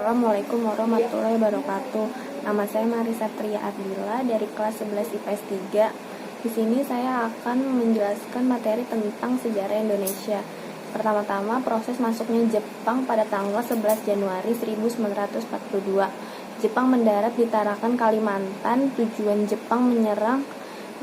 Assalamualaikum warahmatullahi wabarakatuh. Nama saya Marisa Tria Ardila dari kelas 11 IPS 3. Di sini saya akan menjelaskan materi tentang sejarah Indonesia. Pertama-tama, proses masuknya Jepang pada tanggal 11 Januari 1942. Jepang mendarat di Tarakan, Kalimantan. Tujuan Jepang menyerang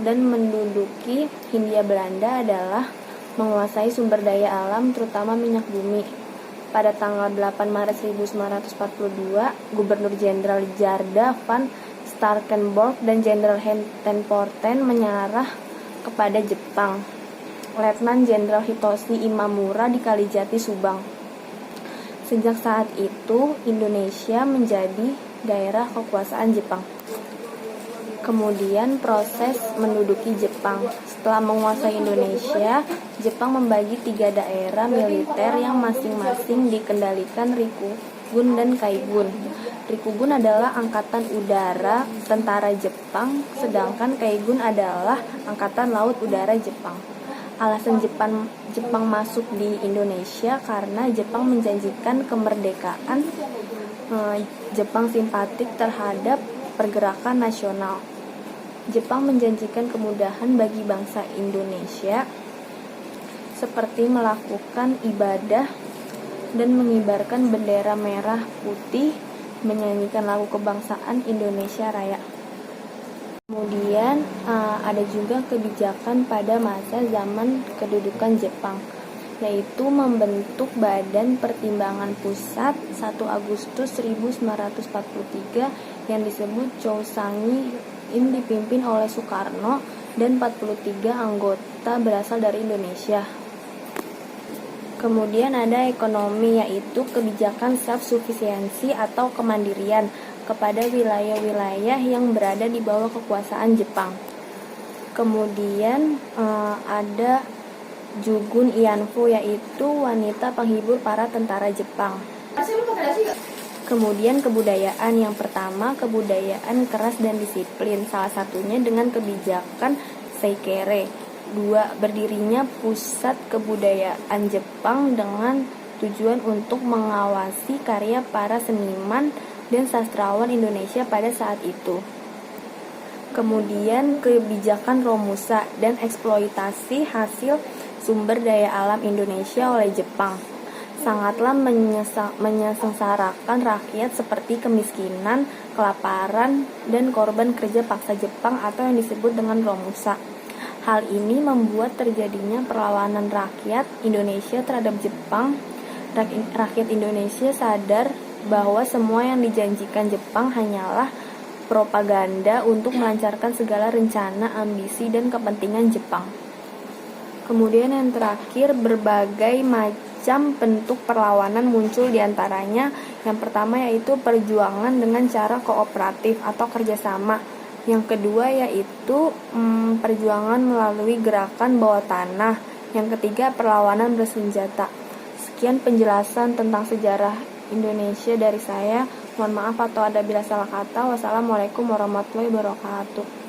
dan menduduki Hindia Belanda adalah menguasai sumber daya alam, terutama minyak bumi. Pada tanggal 8 Maret 1942, Gubernur Jenderal Djardja van Starkenborgh dan Jenderal Ten Porten menyerah kepada Jepang. Letnan Jenderal Hitoshi Imamura di Kalijati, Subang. Sejak saat itu, Indonesia menjadi daerah kekuasaan Jepang. Kemudian proses menduduki Jepang. Setelah menguasai Indonesia, Jepang membagi 3 daerah militer yang masing-masing dikendalikan Rikugun dan Kaigun. Rikugun adalah angkatan udara tentara Jepang, sedangkan Kaigun adalah angkatan laut udara Jepang. Alasan Jepang masuk di Indonesia karena Jepang menjanjikan kemerdekaan. Jepang simpatik terhadap pergerakan nasional. Jepang menjanjikan kemudahan bagi bangsa Indonesia seperti melakukan ibadah dan mengibarkan bendera merah putih, menyanyikan lagu kebangsaan Indonesia Raya. Kemudian ada juga kebijakan pada masa zaman kedudukan Jepang, yaitu membentuk Badan Pertimbangan Pusat 1 Agustus 1943 yang disebut Chousangi dipimpin oleh Soekarno dan 43 anggota berasal dari Indonesia. Kemudian ada ekonomi, yaitu kebijakan self-sufficiency atau kemandirian kepada wilayah-wilayah yang berada di bawah kekuasaan Jepang. Kemudian ada Jugun Ianfu, yaitu wanita penghibur para tentara Jepang. Kemudian kebudayaan, yang pertama kebudayaan keras dan disiplin, salah satunya dengan kebijakan Seikere. 2. Berdirinya pusat kebudayaan Jepang dengan tujuan untuk mengawasi karya para seniman dan sastrawan Indonesia pada saat itu. Kemudian kebijakan Romusa dan eksploitasi hasil sumber daya alam Indonesia oleh Jepang. Sangatlah menyengsarakan rakyat seperti kemiskinan, kelaparan, dan korban kerja paksa Jepang atau yang disebut dengan Romusa. Hal ini membuat terjadinya perlawanan rakyat Indonesia terhadap Jepang. Rakyat Indonesia sadar bahwa semua yang dijanjikan Jepang hanyalah propaganda untuk melancarkan segala rencana, ambisi, dan kepentingan Jepang. Kemudian yang terakhir, berbagai macam bentuk perlawanan muncul diantaranya. Yang pertama yaitu perjuangan dengan cara kooperatif atau kerjasama. Yang kedua yaitu perjuangan melalui gerakan bawah tanah. Yang ketiga, perlawanan bersenjata. Sekian penjelasan tentang sejarah Indonesia dari saya. Mohon maaf atau ada bila salah kata. Wassalamualaikum warahmatullahi wabarakatuh.